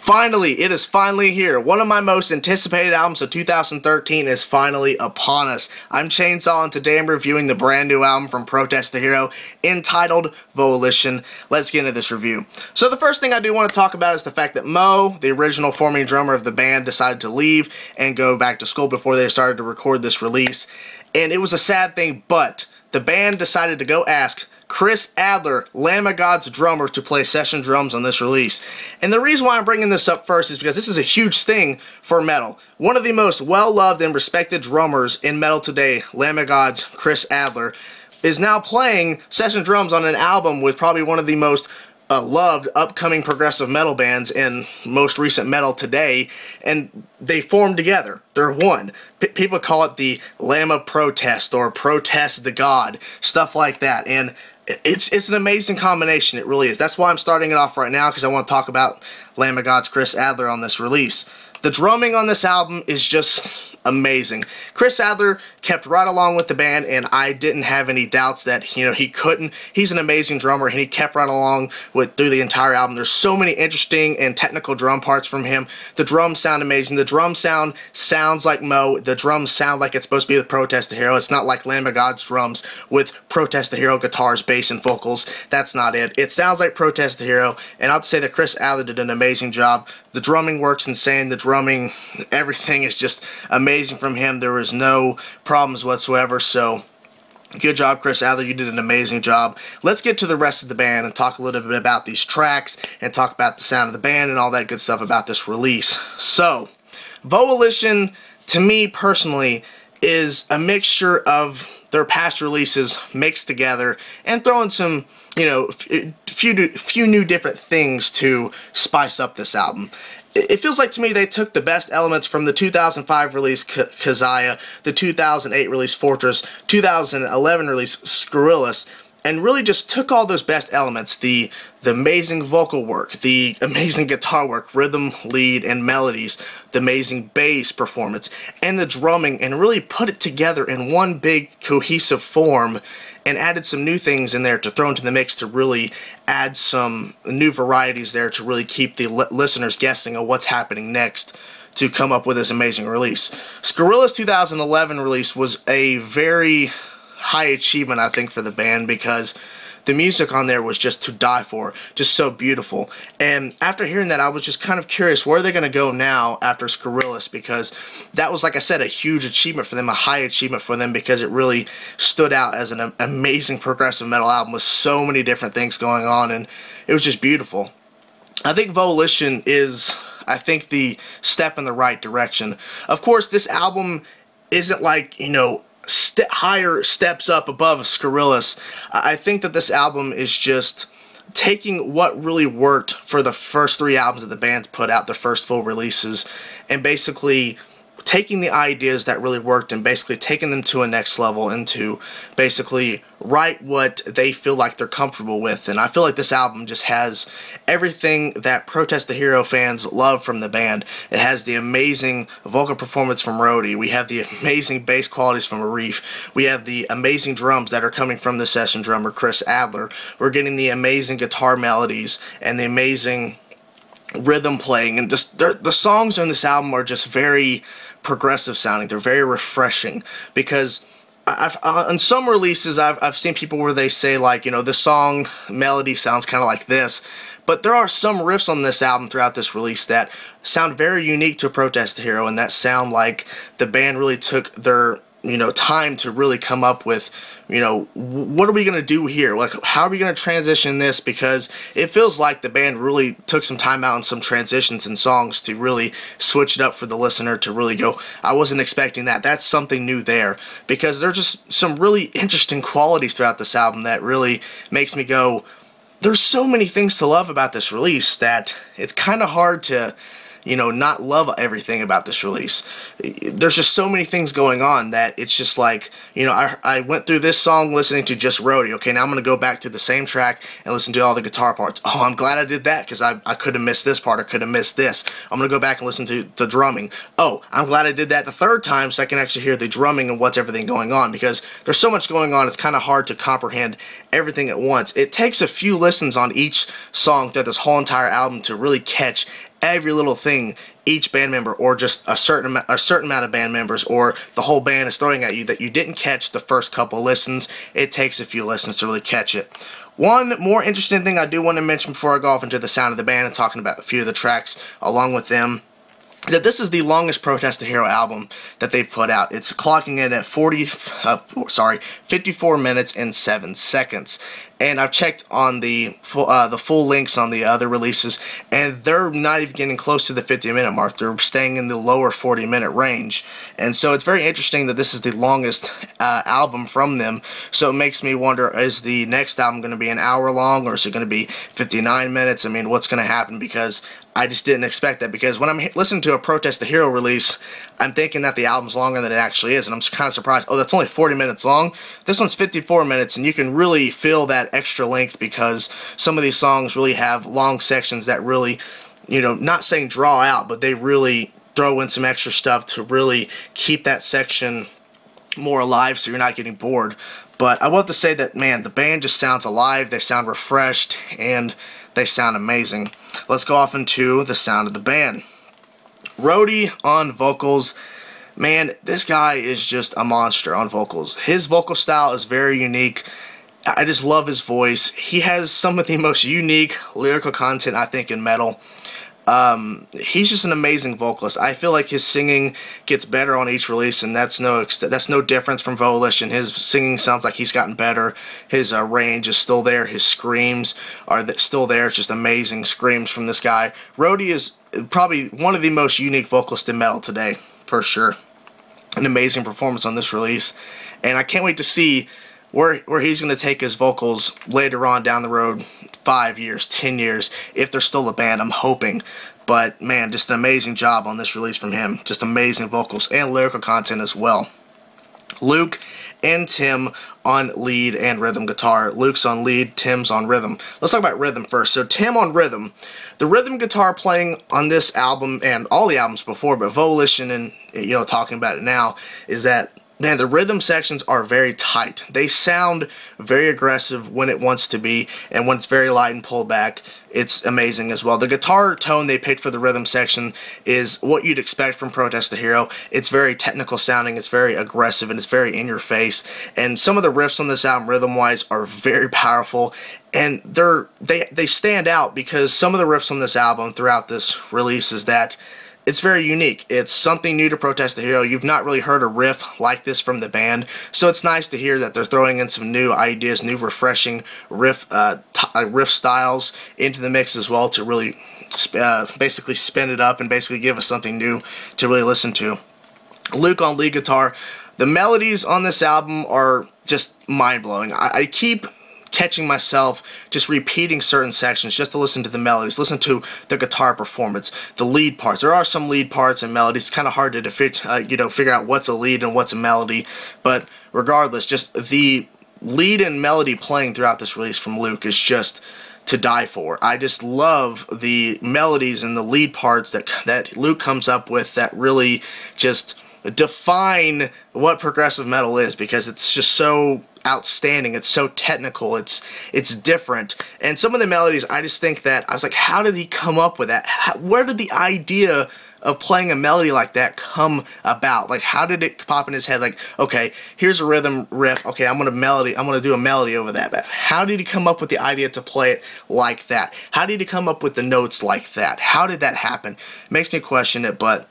Finally, it is finally here. One of my most anticipated albums of 2013 is finally upon us. I'm Chainsaw, and today I'm reviewing the brand new album from Protest the Hero, entitled Volition. Let's get into this review. So the first thing I do want to talk about is the fact that Mo, the original forming drummer of the band, decided to leave and go back to school before they started to record this release. And it was a sad thing, but the band decided to go ask Chris Adler, Lamb of God's drummer, to play session drums on this release. And the reason why I'm bringing this up first is because this is a huge thing for metal. One of the most well-loved and respected drummers in metal today, Lamb of God's Chris Adler, is now playing session drums on an album with probably one of the most loved upcoming progressive metal bands in most recent metal today, and they formed together. They're one. People call it the Lamb of Protest or Protest the God, stuff like that, and it's an amazing combination. It really is. That's why I'm starting it off right now, because I want to talk about Lamb of God's Chris Adler on this release. The drumming on this album is just amazing. Chris Adler kept right along with the band, and I didn't have any doubts that, you know, he couldn't. He's an amazing drummer, and he kept right along through the entire album. There's so many interesting and technical drum parts from him. The drums sound amazing. The drum sounds like Mo. The drums sound like it's supposed to be the Protest the Hero. It's not like Lamb of God's drums with Protest the Hero guitars, bass, and vocals. That's not it. It sounds like Protest the Hero, and I'd say that Chris Adler did an amazing job. The drumming works insane. The drumming, everything is just amazing from him. There was no problems whatsoever, so good job, Chris Adler. You did an amazing job. Let's get to the rest of the band and talk a little bit about these tracks and talk about the sound of the band and all that good stuff about this release. So, Volition, to me personally, is a mixture of their past releases mixed together and throwing some, you know, few new different things to spice up this album. It feels like to me they took the best elements from the 2005 release Keziah, the 2008 release Fortress, 2011 release Scurrilous, and really just took all those best elements, the amazing vocal work, the amazing guitar work, rhythm, lead, and melodies, the amazing bass performance, and the drumming, and really put it together in one big cohesive form, and added some new things in there to throw into the mix to really add some new varieties there to really keep the listeners guessing on what's happening next to come up with this amazing release. Scurrilous 2011 release was a very high achievement, I think, for the band, because the music on there was just to die for, just so beautiful. And after hearing that, I was just kind of curious where they're going to go now after Scurrilous, because that was, like I said, a huge achievement for them, a high achievement for them, because it really stood out as an amazing progressive metal album with so many different things going on, and it was just beautiful. I think Volition is, I think, the step in the right direction. Of course, this album isn't like, you know, higher steps up above Scurrilous. I think that this album is just taking what really worked for the first three albums that the band's put out, the first full releases, and basically taking the ideas that really worked and basically taking them to a next level and to basically write what they feel like they're comfortable with. And I feel like this album just has everything that Protest the Hero fans love from the band. It has the amazing vocal performance from Rody. We have the amazing bass qualities from Arif. We have the amazing drums that are coming from the session drummer, Chris Adler. We're getting the amazing guitar melodies and the amazing rhythm playing, and just the songs on this album are just very progressive sounding. They're very refreshing, because on some releases I've seen people where they say, like, you know, the song melody sounds kind of like this, but there are some riffs on this album throughout this release that sound very unique to Protest the Hero, and that sound like the band really took their, you know, time to really come up with, you know, what are we going to do here? Like, how are we going to transition this? Because it feels like the band really took some time out on some transitions and songs to really switch it up for the listener to really go, I wasn't expecting that. That's something new there. Because there's just some really interesting qualities throughout this album that really makes me go, there's so many things to love about this release that it's kind of hard to, you know, not love everything about this release. There's just so many things going on that it's just like, you know, I went through this song listening to just Rody. Okay, now I'm going to go back to the same track and listen to all the guitar parts. Oh, I'm glad I did that, because I could have missed this part. I could have missed this. I'm going to go back and listen to the drumming. Oh, I'm glad I did that the third time so I can actually hear the drumming and what's everything going on, because there's so much going on, it's kind of hard to comprehend everything at once. It takes a few listens on each song throughout this whole entire album to really catch every little thing each band member, or just a certain amount of band members, or the whole band is throwing at you that you didn't catch the first couple listens. It takes a few listens to really catch it. One more interesting thing I do want to mention before I go off into the sound of the band and talking about a few of the tracks along with them, that this is the longest Protest the Hero album that they've put out. It's clocking in at 54 minutes and 7 seconds. And I've checked on the full links on the other releases, and they're not even getting close to the 50-minute mark. They're staying in the lower 40-minute range. And so it's very interesting that this is the longest album from them. So it makes me wonder, is the next album going to be an hour long, or is it going to be 59 minutes? I mean, what's going to happen? Because I just didn't expect that, because when I'm listening to a Protest the Hero release, I'm thinking that the album's longer than it actually is, and I'm kind of surprised. Oh, that's only 40 minutes long? This one's 54 minutes, and you can really feel that extra length, because some of these songs really have long sections that really, you know, not saying draw out, but they really throw in some extra stuff to really keep that section more alive so you're not getting bored. But I want to say that, man, the band just sounds alive, they sound refreshed, and they sound amazing. Let's go off into the sound of the band. Rody on vocals. Man, this guy is just a monster on vocals. His vocal style is very unique. I just love his voice. He has some of the most unique lyrical content, I think, in metal. He's just an amazing vocalist. I feel like his singing gets better on each release, and that's no difference from Volition. His singing sounds like he's gotten better. His range is still there. His screams are still there. It's just amazing screams from this guy. Rody is probably one of the most unique vocalists in metal today, for sure. An amazing performance on this release, and I can't wait to see where he's going to take his vocals later on down the road, 5 years, 10 years, if they're still a band. I'm hoping. But, man, just an amazing job on this release from him. Just amazing vocals and lyrical content as well. Luke and Tim on lead and rhythm guitar. Luke's on lead, Tim's on rhythm. Let's talk about rhythm first. So Tim on rhythm. The rhythm guitar playing on this album, and all the albums before, but Volition and, you know, talking about it now, is that, man, the rhythm sections are very tight. They sound very aggressive when it wants to be, and when it's very light and pulled back, it's amazing as well. The guitar tone they picked for the rhythm section is what you'd expect from Protest the Hero. It's very technical sounding, it's very aggressive, and it's very in your face. And some of the riffs on this album, rhythm-wise, are very powerful, and they stand out because some of the riffs on this album throughout this release is that it's very unique. It's something new to Protest the Hero. You've not really heard a riff like this from the band, so it's nice to hear that they're throwing in some new ideas, new refreshing riff styles into the mix as well to really basically spin it up and basically give us something new to really listen to. Luke on lead guitar. The melodies on this album are just mind-blowing. I keep catching myself just repeating certain sections just to listen to the melodies, listen to the guitar performance, the lead parts. There are some lead parts and melodies. It's kind of hard to figure out what's a lead and what's a melody, but regardless, just the lead and melody playing throughout this release from Luke is just to die for. I just love the melodies and the lead parts that Luke comes up with that really just define what progressive metal is, because it's just so outstanding, it's so technical, it's different. And some of the melodies, I just think that, I was like, how did he come up with that? Where did the idea of playing a melody like that come about? Like, how did it pop in his head? Like, okay, here's a rhythm riff, okay, I'm gonna do a melody over that. But how did he come up with the idea to play it like that? How did he come up with the notes like that? How did that happen? It makes me question it, but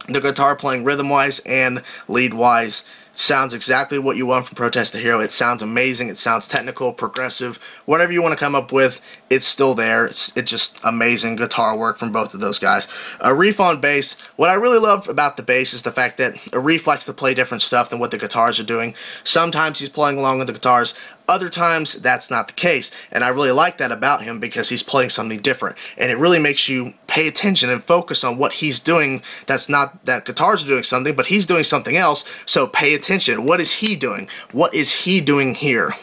the guitar playing rhythm-wise and lead-wise sounds exactly what you want from Protest the Hero. It sounds amazing, it sounds technical, progressive, whatever you want to come up with, it's still there. It's just amazing guitar work from both of those guys. Arif on bass. What I really love about the bass is the fact that Arif likes to play different stuff than what the guitars are doing. Sometimes he's playing along with the guitars, other times that's not the case, and I really like that about him because he's playing something different, and it really makes you pay attention and focus on what he's doing. That's not that guitars are doing something, but he's doing something else, so pay attention. What is he doing? What is he doing here?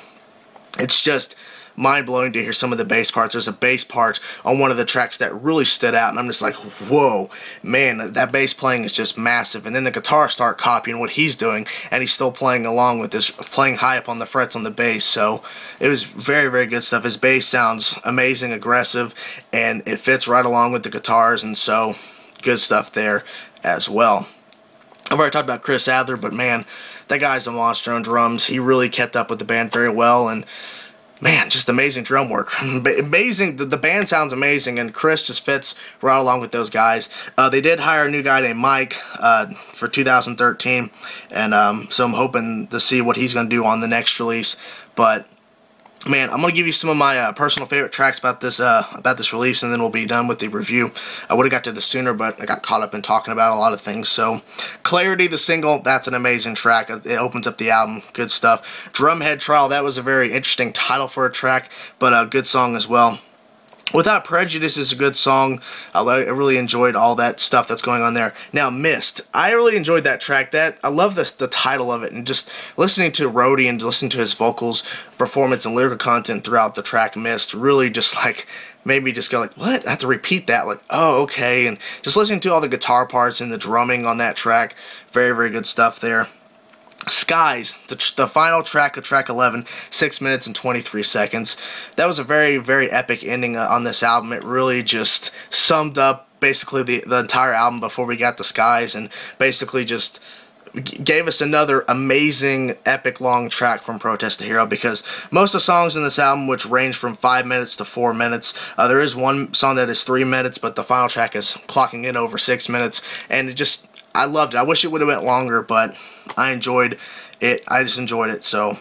It's just mind-blowing to hear some of the bass parts. There's a bass part on one of the tracks that really stood out, and I'm just like, whoa, man, that bass playing is just massive. And then the guitars start copying what he's doing, and he's still playing along with this, playing high up on the frets on the bass. So it was very, very good stuff. His bass sounds amazing, aggressive, and it fits right along with the guitars, and so good stuff there as well. I've already talked about Chris Adler, but man, that guy's a monster on drums. He really kept up with the band very well, and man, just amazing drum work. Amazing. The band sounds amazing, and Chris just fits right along with those guys. They did hire a new guy named Mike for 2013, and so I'm hoping to see what he's going to do on the next release. But man, I'm going to give you some of my personal favorite tracks about this release, and then we'll be done with the review. I would have got to this sooner, but I got caught up in talking about a lot of things. So, Clarity, the single, that's an amazing track. It opens up the album. Good stuff. Drumhead Trial, that was a very interesting title for a track, but a good song as well. Without Prejudice is a good song. I really enjoyed all that stuff that's going on there. Now, Mist. I really enjoyed that track. I love the title of it, and just listening to Rody and listening to his vocals, performance, and lyrical content throughout the track Mist really just like made me just go like, what? I have to repeat that. Like, oh, okay. And just listening to all the guitar parts and the drumming on that track, very, very good stuff there. Skies, the final track of track 11, 6 minutes and 23 seconds. That was a very, very epic ending on this album. It really just summed up basically the entire album before we got to Skies, and basically just gave us another amazing, epic long track from Protest the Hero, because most of the songs in this album, which range from 5 minutes to 4 minutes, there is one song that is 3 minutes, but the final track is clocking in over 6 minutes, and it just, I loved it. I wish it would have went longer, but I enjoyed it. I just enjoyed it. So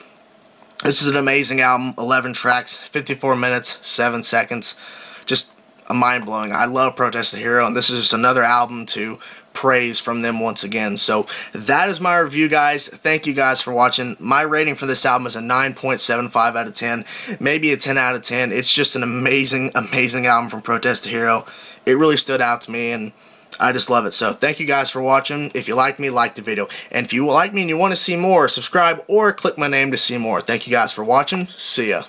this is an amazing album. 11 tracks, 54 minutes, 7 seconds. Just mind-blowing. I love Protest the Hero, and this is just another album to praise from them once again. So that is my review, guys. Thank you guys for watching. My rating for this album is a 9.75 out of 10, maybe a 10 out of 10. It's just an amazing, amazing album from Protest the Hero. It really stood out to me, and I just love it. So thank you guys for watching. If you like me, like the video. And if you like me and you want to see more, subscribe or click my name to see more. Thank you guys for watching. See ya.